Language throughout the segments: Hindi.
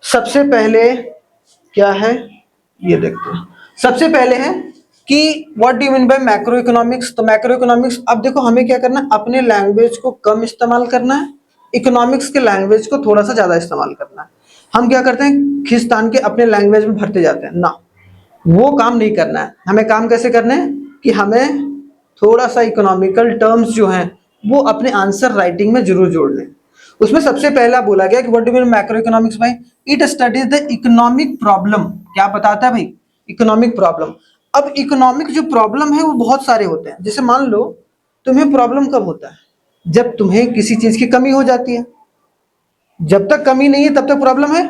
सबसे पहले क्या है ये देखते हैं। सबसे पहले है कि what do you mean by macro economics. तो मैक्रो इकोनॉमिक्स, अब देखो हमें क्या करना है, अपने लैंग्वेज को कम इस्तेमाल करना है, इकोनॉमिक्स के लैंग्वेज को थोड़ा सा ज्यादा इस्तेमाल करना है। हम क्या करते हैं, खींचतान के अपने लैंग्वेज में भरते जाते हैं ना, वो काम नहीं करना है। हमें काम कैसे करना है कि हमें थोड़ा सा इकोनॉमिकल टर्म्स जो हैं वो अपने आंसर राइटिंग में जरूर जोड़ लें। उसमें सबसे पहला बोला गया कि what do you mean macroeconomics भाई, it studies the economic problem. क्या बताता है भाई, इकोनॉमिक प्रॉब्लम। अब इकोनॉमिक जो प्रॉब्लम है वो बहुत सारे होते हैं। जैसे मान लो तुम्हें प्रॉब्लम कब होता है, जब तुम्हें किसी चीज की कमी हो जाती है। जब तक कमी नहीं है तब तक प्रॉब्लम है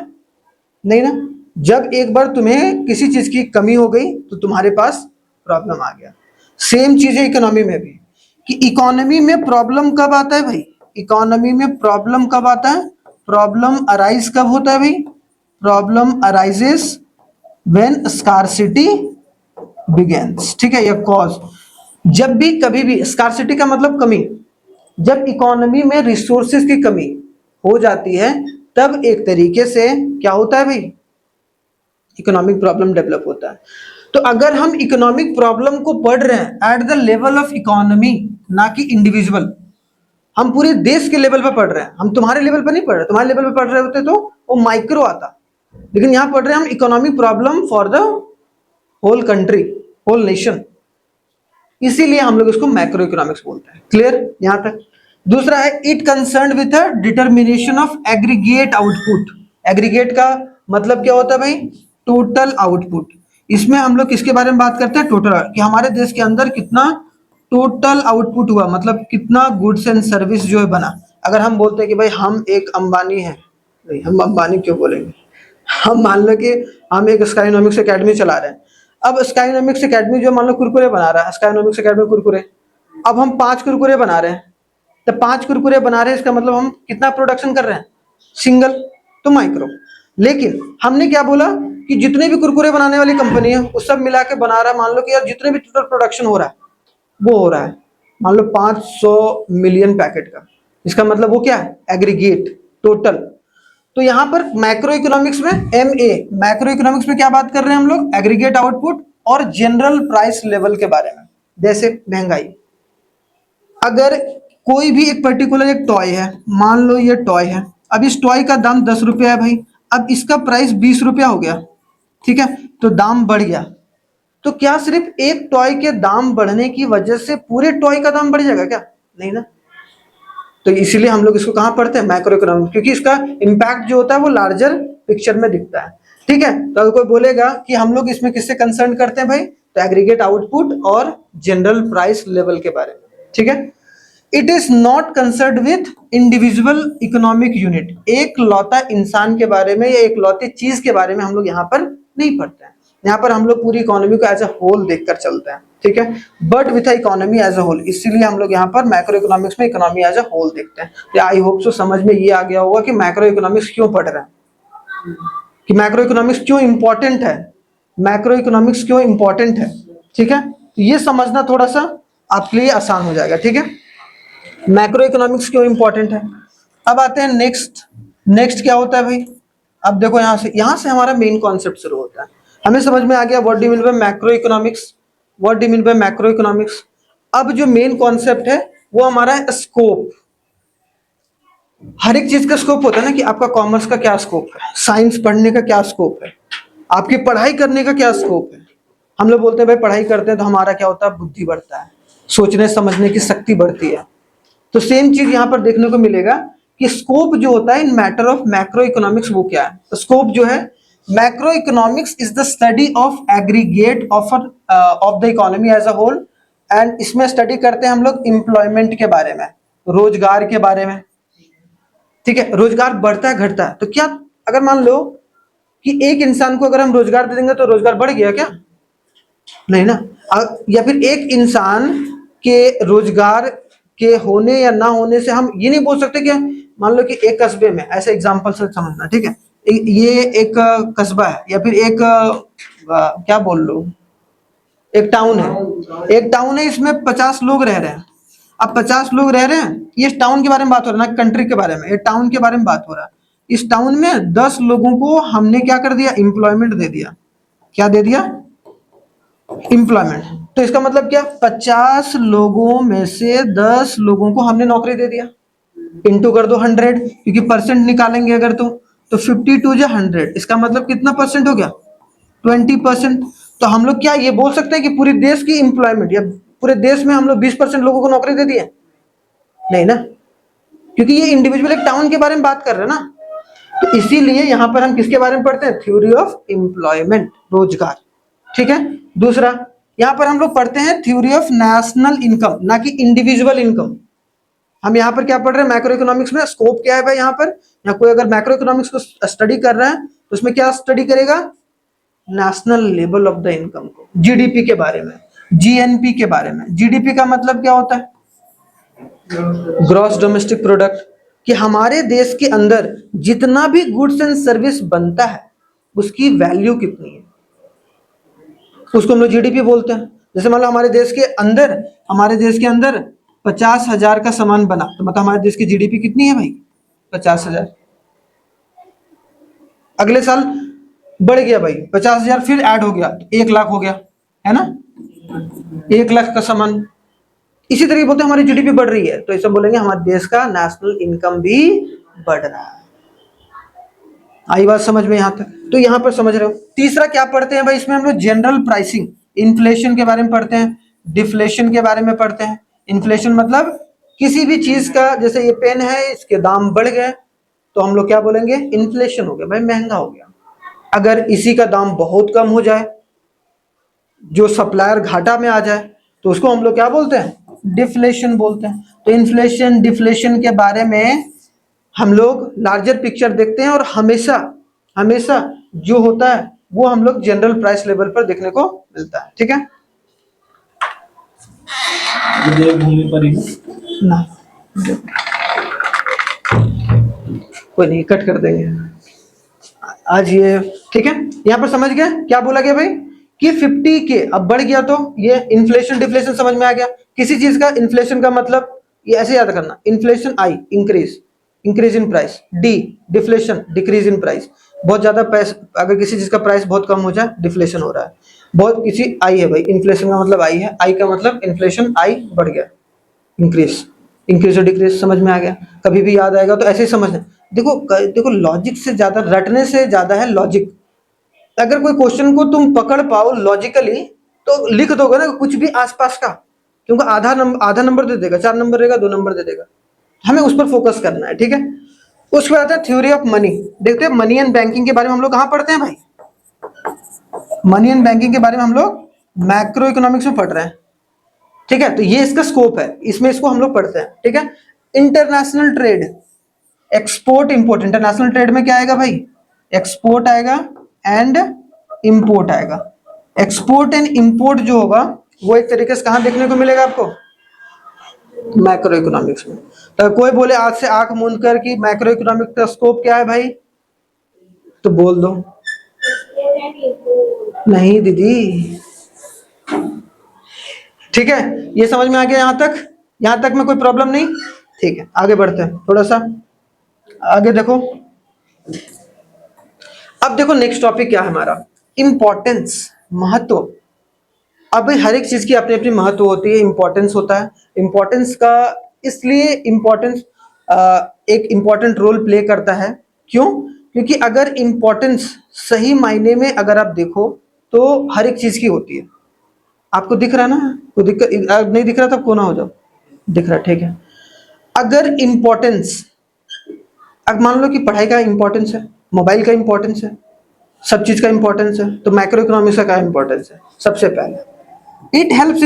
नहीं ना। जब एक बार तुम्हें किसी चीज की कमी हो गई तो तुम्हारे पास प्रॉब्लम आ गया। सेम चीज है इकोनॉमी में भी, कि इकोनॉमी में प्रॉब्लम कब आता है भाई, इकोनॉमी में प्रॉब्लम कब आता है, प्रॉब्लम अराइज कब होता है भाई, problem arises when scarcity begins. ठीक है, या कॉज। जब भी कभी भी, स्कार्सिटी का मतलब कमी, जब इकोनॉमी में रिसोर्सेज की कमी हो जाती है तब एक तरीके से क्या होता है भाई, इकोनॉमिक प्रॉब्लम डेवलप होता है। तो अगर हम इकोनॉमिक प्रॉब्लम को पढ़ रहे हैं at the level of economy, ना कि इंडिविजुअल, हम पूरे देश के लेवल पे पढ़ रहे हैं, हम तुम्हारे लेवल पे नहीं पढ़ रहे। तुम्हारे लेवल पे पढ़ रहे होते तो वो माइक्रो आता, लेकिन यहां पढ़ रहे हैं हम economic problem for the whole country, whole nation, इसीलिए हम लोग इसको मैक्रो इकोनॉमिक्स बोलते हैं। क्लियर यहां तक। दूसरा है it concern with a determination of aggregate output. Aggregate का मतलब क्या होता है भाई, टोटल आउटपुट। इसमें हम लोग किसके बारे में बात करते हैं, टोटल, कि हमारे देश के अंदर कितना टोटल आउटपुट हुआ, मतलब कितना गुड्स एंड सर्विस जो है बना। अगर हम बोलते हैं कि भाई हम एक अंबानी है, नहीं हम अंबानी क्यों बोलेंगे, हम मान लो कि हम एक स्काइनॉमिक्स एकेडमी चला रहे हैं। अब स्काइनॉमिक्स एकेडमी जो मान लो कुरकुरे बना रहा है, स्काइनॉमिक्स एकेडमी कुरकुरे, अब हम 5 कुरकुरे बना रहे हैं। तो 5 कुरकुरे बना रहे हैं, इसका मतलब हम कितना प्रोडक्शन कर रहे हैं, सिंगल, तो माइक्रो। लेकिन हमने क्या बोला कि जितने भी कुरकुरे बनाने वाली कंपनी है वो सब मिला के बना रहा है, मान लो कि यार जितने भी टोटल प्रोडक्शन हो रहा है वो हो रहा है मान लो 500 मिलियन पैकेट का। इसका मतलब वो क्या है, एग्रीगेट, टोटल। तो यहां पर मैक्रो इकोनॉमिक्स में मैक्रो इकोनॉमिक्स में क्या बात कर रहे हैं हम लोग, एग्रीगेट आउटपुट और जनरल प्राइस लेवल के बारे में। जैसे महंगाई, अगर कोई भी एक पर्टिकुलर एक टॉय है, मान लो ये टॉय है, अब इस टॉय का दाम 10 रुपया है भाई, अब इसका प्राइस 20 रुपया हो गया, ठीक है, तो दाम बढ़ गया। तो क्या सिर्फ एक टॉय के दाम बढ़ने की वजह से पूरे टॉय का दाम बढ़ जाएगा क्या, नहीं ना। तो इसीलिए हम लोग इसको कहां पढ़ते हैं, मैक्रो इकोनॉमिक्स, क्योंकि इसका इम्पैक्ट जो होता है वो लार्जर पिक्चर में दिखता है। ठीक है, तो अगर कोई बोलेगा कि हम लोग इसमें किससे कंसर्न करते हैं भाई, तो एग्रीगेट आउटपुट और जनरल प्राइस लेवल के बारे में। ठीक है, it is not concern with individual economic unit. एक लौता इंसान के बारे में या एक लौती चीज के बारे में हम लोग यहाँ पर नहीं पढ़ते हैं। यहाँ पर हम लोग पूरी इकोनॉमी को एज अ होल देखकर चलते हैं। ठीक है, but with economy as a whole, इसीलिए हम लोग यहाँ पर मैक्रो इकोनॉमिक्स में इकोनॉमी एज अ होल देखते हैं। तो आई होप सो समझ में ये आ गया होगा कि मैक्रो इकोनॉमिक्स क्यों पढ़ रहे हैं, कि मैक्रो इकोनॉमिक्स क्यों इंपॉर्टेंट है, मैक्रो इकोनॉमिक्स क्यों इंपॉर्टेंट है। ठीक है, तो ये समझना थोड़ा सा आपके लिए आसान हो जाएगा। ठीक है, मैक्रो इकोनॉमिक्स क्यों इंपॉर्टेंट है। अब आते हैं नेक्स्ट। नेक्स्ट क्या होता है भाई, अब देखो यहां से हमारा मेन कॉन्सेप्ट शुरू होता है। हमें समझ में आ गया what do mean by macro economics, what do mean by macro economics. अब जो मेन कॉन्सेप्ट है वो हमारा है स्कोप। हर एक चीज का स्कोप होता है ना, कि आपका कॉमर्स का क्या स्कोप है, साइंस पढ़ने का क्या स्कोप है, आपकी पढ़ाई करने का क्या स्कोप है। हम लोग बोलते हैं भाई पढ़ाई करते हैं तो हमारा क्या होता है, बुद्धि बढ़ता है, सोचने समझने की शक्ति बढ़ती है। तो सेम चीज यहां पर देखने को मिलेगा कि स्कोप जो होता है in matter of macro economics वो क्या है। तो स्कोप जो है, macro economics is the study of aggregate of the economy as a whole. And इसमें स्टडी करते हैं हम लोग एम्प्लॉयमेंट के बारे में, रोजगार के बारे में। ठीक है, रोजगार बढ़ता है घटता है, तो क्या अगर मान लो कि एक इंसान को अगर हम रोजगार दे देंगे तो रोजगार बढ़ गया क्या, नहीं ना। या फिर एक इंसान के रोजगार के होने या ना होने से हम ये नहीं बोल सकते कि मान लो कि एक कस्बे में, ऐसे एग्जांपल से समझना। ठीक है, ये एक कस्बा है या फिर एक क्या बोल लो, एक टाउन है, एक टाउन है, इसमें 50 लोग रह रहे हैं। अब 50 लोग रह रहे हैं, ये टाउन के बारे में बात हो रहा है ना कंट्री के बारे में, ये टाउन के बारे में बात हो रहा है। इस टाउन में 10 लोगों को हमने क्या कर दिया, एम्प्लॉयमेंट दे दिया। क्या दे दिया, एम्प्लॉयमेंट। तो इसका मतलब क्या, 50 लोगों में से 10 लोगों को हमने नौकरी दे दिया। इंटू कर दो 100, क्योंकि परसेंट निकालेंगे अगर तुम, तो 52 जो 100, इसका मतलब कितना परसेंट हो गया, 20%। तो हम लोग क्या ये बोल सकते हैं कि पूरे देश की एम्प्लॉयमेंट या पूरे देश में हम लोग 20% लोगों को नौकरी दे दी है? नहीं ना, क्योंकि ये इंडिविजुअल एक टाउन के बारे में बात कर रहे हैं ना। तो इसीलिए यहां पर हम किसके बारे में पढ़ते हैं, थ्योरी ऑफ एम्प्लॉयमेंट, रोजगार। ठीक है। दूसरा, यहां पर हम लोग पढ़ते हैं थ्योरी ऑफ नेशनल इनकम, ना कि इंडिविजुअल इनकम। हम यहाँ पर क्या पढ़ रहे हैं, मैक्रो इकोनॉमिक्स में स्कोप क्या है भाई, यहाँ पर यहाँ कोई अगर मैक्रो इकोनॉमिक्स को स्टडी कर रहा है तो उसमें क्या स्टडी करेगा, national level of the income को, जीडीपी के बारे में, जीएनपी के बारे में। जीडीपी का मतलब क्या होता है, ग्रॉस डोमेस्टिक प्रोडक्ट, कि हमारे देश के अंदर जितना भी गुड्स एंड सर्विस बनता है उसकी वैल्यू कितनी है, उसको हम लोग जीडीपी बोलते हैं। जैसे मान लो हमारे देश के अंदर 50,000 का सामान बना, तो मतलब हमारे देश की जीडीपी कितनी है भाई, 50,000। अगले साल बढ़ गया भाई 50,000, फिर ऐड हो गया तो 1 लाख हो गया, है ना, 1 लाख का सामान। इसी तरीके बोलते हैं हमारी जीडीपी बढ़ रही है, तो ऐसा बोलेंगे हमारे देश का नेशनल इनकम भी बढ़ रहा है। आई बात समझ में यहां तक? तो यहां पर समझ रहे हो। तीसरा क्या पढ़ते हैं भाई, इसमें हम लोग जनरल प्राइसिंग, इन्फ्लेशन के बारे में पढ़ते हैं, डिफ्लेशन के बारे में पढ़ते हैं। इन्फ्लेशन मतलब किसी भी चीज का, जैसे ये पेन है इसके दाम बढ़ गए तो हम लोग क्या बोलेंगे, इन्फ्लेशन हो गया भाई, महंगा हो गया। अगर इसी का दाम बहुत कम हो जाए, जो सप्लायर घाटा में आ जाए, तो उसको हम लोग क्या बोलते हैं, डिफ्लेशन बोलते हैं। तो इन्फ्लेशन डिफ्लेशन के बारे में हम लोग लार्जर पिक्चर देखते हैं, और हमेशा हमेशा जो होता है वो हम लोग जनरल प्राइस लेवल पर देखने को मिलता है। ठीक है देवभूमि पर ही ना, कोई नहीं, कट कर देंगे आज ये। ठीक है, यहां पर समझ गए क्या बोला गया भाई, कि 50 के अब बढ़ गया तो ये इन्फ्लेशन डिफ्लेशन समझ में आ गया। किसी चीज का इन्फ्लेशन का मतलब ये ऐसे याद करना, inflation I increase in price, D deflation decrease in price. बहुत ज्यादा पैसा, अगर किसी चीज का प्राइस बहुत कम हो जाए डिफ्लेशन हो रहा है। बहुत किसी आई है भाई, इन्फ्लेशन का मतलब आई है, आई का मतलब इन्फ्लेशन, आई बढ़ गया, इंक्रीज और डिक्रीज समझ में आ गया। कभी भी याद आएगा तो ऐसे ही समझना। देखो लॉजिक से ज्यादा, रटने से ज्यादा है लॉजिक। अगर कोई क्वेश्चन को तुम पकड़ पाओ लॉजिकली तो लिख दोगे ना कुछ भी आसपास का, क्योंकि आधा नंबर दे देगा, 4 नंबर देगा, 2 नंबर दे देगा। हमें उस पर फोकस करना है। ठीक है, उसके बाद आता है थ्योरी ऑफ मनी। देखते हैं मनी एंड बैंकिंग के बारे में हम लोग कहाँ पढ़ते हैं भाई, मनी एंड बैंकिंग के बारे में हम लोग मैक्रो इकोनॉमिक्स में पढ़ रहे हैं। ठीक है, तो ये इसका स्कोप है, इसमें इसको हम लोग पढ़ते हैं। ठीक है, international trade, export import. International trade में क्या आएगा भाई, एक्सपोर्ट आएगा एंड इंपोर्ट आएगा। एक्सपोर्ट एंड इंपोर्ट जो होगा वो एक तरीके से कहां देखने को मिलेगा आपको, मैक्रो इकोनॉमिक्स में। तो कोई बोले आज से आंख मूंद कर कि मैक्रो इकोनॉमिक का स्कोप क्या है भाई, तो बोल दो नहीं दीदी। ठीक है, ये समझ में आ गया यहां तक में कोई प्रॉब्लम नहीं। ठीक है, आगे बढ़ते हैं थोड़ा सा आगे। देखो अब देखो नेक्स्ट टॉपिक क्या है हमारा, इंपॉर्टेंस, महत्व। अब हर एक चीज की अपनी अपनी महत्व होती है, इंपॉर्टेंस होता है। इंपॉर्टेंस का इसलिए इंपॉर्टेंस एक इंपॉर्टेंट रोल प्ले करता है, क्यों, क्योंकि अगर इंपॉर्टेंस सही मायने में अगर आप देखो तो हर एक चीज की होती है। आपको दिख रहा है ना, कोई दिक्कत नहीं दिख रहा तब कोना हो जाओ, दिख रहा है, ठीक है। अगर इंपॉर्टेंस, अब मान लो कि पढ़ाई का इंपॉर्टेंस है, मोबाइल का इंपॉर्टेंस है, सब चीज का इंपॉर्टेंस है, तो मैक्रो इकोनॉमिक्स का क्या इंपॉर्टेंस है, सबसे पहले it helps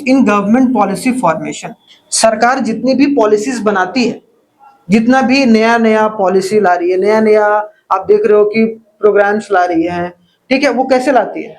in government policy formation. सरकार जितनी भी पॉलिसीज बनाती है, जितना भी नया नया पॉलिसी ला रही है, नया नया आप देख रहे हो कि प्रोग्राम्स ला रही है, ठीक है, वो कैसे लाती है,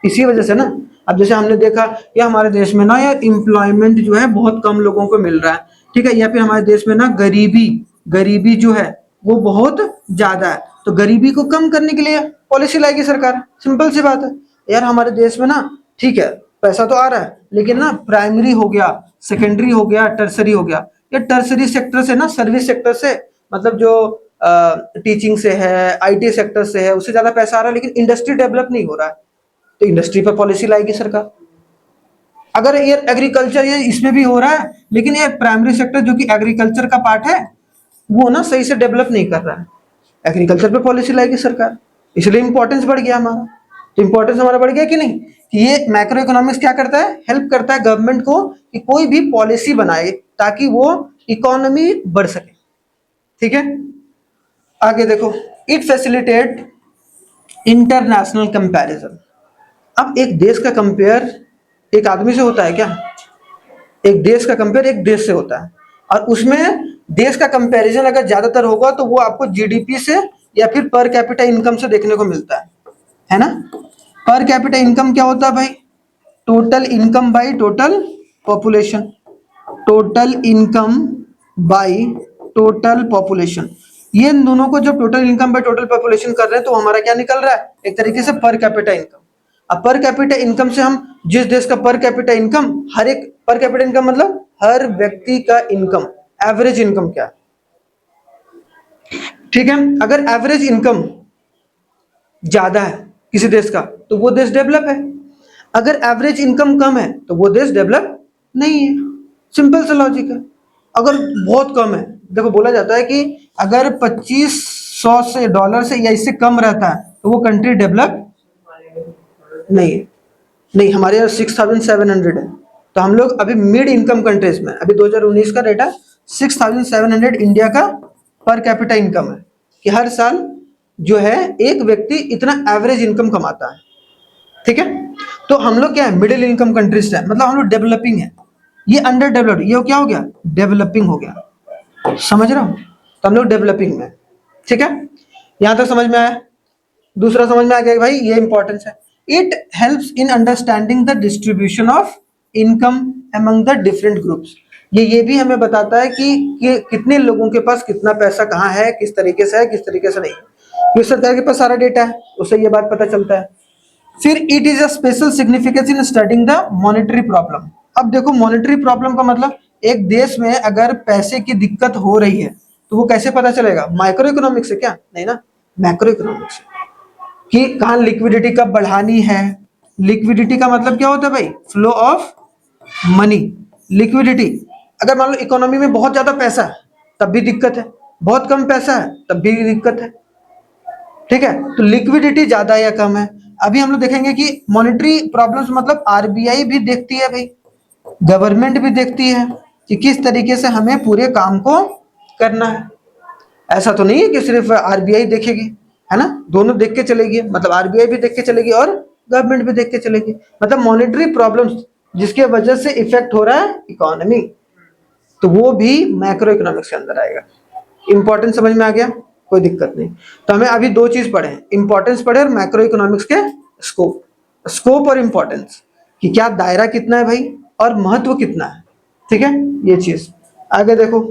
इसी वजह से ना। अब जैसे हमने देखा कि हमारे देश में ना यार एम्प्लॉयमेंट जो है बहुत कम लोगों को मिल रहा है, ठीक है, या फिर हमारे देश में ना गरीबी जो है वो बहुत ज्यादा है, तो गरीबी को कम करने के लिए पॉलिसी लाएगी सरकार। सिंपल सी बात है यार, हमारे देश में ना ठीक है पैसा तो आ रहा है, लेकिन ना प्राइमरी हो गया, सेकेंडरी हो गया, टर्सरी हो गया। ये टर्सरी सेक्टर से ना, सर्विस सेक्टर से, मतलब जो टीचिंग से है, आईटी सेक्टर से है, उससे ज्यादा पैसा आ रहा है, लेकिन इंडस्ट्री डेवलप नहीं हो रहा है, तो इंडस्ट्री पर पॉलिसी लाएगी सरकार। अगर ये एग्रीकल्चर ये इसमें भी हो रहा है, लेकिन ये प्राइमरी सेक्टर जो कि एग्रीकल्चर का पार्ट है वो ना सही से डेवलप नहीं कर रहा है, एग्रीकल्चर पे पॉलिसी लाएगी सरकार, इसलिए इंपॉर्टेंस बढ़ गया हमारा। तो इंपॉर्टेंस हमारा बढ़ गया कि नहीं, कि ये मैक्रो इकोनॉमिक्स क्या करता है, हेल्प करता है गवर्नमेंट को कि कोई भी पॉलिसी बनाए ताकि वो इकोनॉमी बढ़ सके। ठीक है, आगे देखो, इट फैसिलिटेट इंटरनेशनल कंपैरिजन। अब एक देश का कंपेयर एक आदमी से होता है क्या, एक देश का कंपेयर एक देश से होता है, और उसमें देश का कंपैरिजन अगर ज्यादातर होगा तो वो आपको जीडीपी से या फिर पर कैपिटा इनकम से देखने को मिलता है ना। पर कैपिटा इनकम क्या होता है भाई, total income by total population, total income by total population. ये इन दोनों को जब total income by total population कर रहे हैं तो हमारा क्या निकल रहा है, एक तरीके से पर कैपिटा इनकम। अब पर कैपिटा इनकम से हम जिस देश का पर कैपिटा इनकम, हर एक पर कैपिटा इनकम मतलब हर व्यक्ति का इनकम, एवरेज इनकम क्या है, ठीक है। अगर एवरेज इनकम ज्यादा है किसी देश का तो वो देश डेवलप है, अगर एवरेज इनकम कम है तो वो देश डेवलप नहीं है, सिंपल सा लॉजिक है। अगर बहुत कम है, देखो बोला जाता है कि अगर 2500 से डॉलर से या इससे कम रहता है तो वो कंट्री डेवलप नहीं है। नहीं, हमारे यहाँ 6700 है, तो हम लोग अभी मिड इनकम कंट्रीज में, अभी 2019 का डेटा 6700 इंडिया का पर कैपिटा इनकम है, कि हर साल जो है एक व्यक्ति इतना एवरेज इनकम कमाता है। ठीक है, तो हम लोग क्या है, मिडिल इनकम कंट्रीज है, मतलब हम लोग डेवलपिंग है, ये अंडर डेवलप्ड, ये क्या हो गया, डेवलपिंग हो गया, समझ रहा हूँ, तो हम लोग डेवलपिंग में। ठीक है, यहां तक समझ में आया। दूसरा समझ में आ गया भाई, ये इंपॉर्टेंस है, it helps in understanding the distribution of income among the different groups. ये भी हमें बताता है कि कितने लोगों के पास कितना पैसा कहाँ है, किस तरीके से है, किस तरीके से नहीं, ये सरकार के पास सारा डेटा है, उससे ये बात पता चलता है। फिर it is a special significance in studying the monetary problem. अब देखो मॉनेटरी प्रॉब्लम का मतलब, एक देश में अगर पैसे की दिक्कत हो रही है तो वो कैसे पता चलेगा, माइक्रो इकोनॉमिक्स से क्या, नहीं ना, मैक्रो इकोनॉमिक्स से, कि कहाँ लिक्विडिटी कब बढ़ानी है। लिक्विडिटी का मतलब क्या होता है भाई, फ्लो ऑफ मनी। लिक्विडिटी, अगर मान लो इकोनॉमी में बहुत ज्यादा पैसा है तब भी दिक्कत है, बहुत कम पैसा है तब भी दिक्कत है। ठीक है, तो लिक्विडिटी ज्यादा है या कम है। अभी हम लोग देखेंगे कि मॉनेटरी प्रॉब्लम्स मतलब आरबीआई भी देखती है भाई, गवर्नमेंट भी देखती है कि किस तरीके से हमें पूरे काम को करना है। ऐसा तो नहीं है कि सिर्फ आरबीआई देखेगी, है ना, दोनों देख के चलेगी, मतलब आरबीआई भी देख के चलेगी और गवर्नमेंट भी देख के चलेगी, मतलब मॉनेटरी प्रॉब्लम्स जिसके वजह से इफेक्ट हो रहा है इकोनॉमी, तो वो भी मैक्रो इकोनॉमिक्स के अंदर आएगा। इंपॉर्टेंस समझ में आ गया, कोई दिक्कत नहीं। तो हमें अभी दो चीज पढ़े, इंपॉर्टेंस पढ़े और मैक्रो इकोनॉमिक्स के स्कोप, स्कोप और इंपॉर्टेंस, कि क्या दायरा कितना है भाई और महत्व कितना है। ठीक है, ये चीज आगे देखो।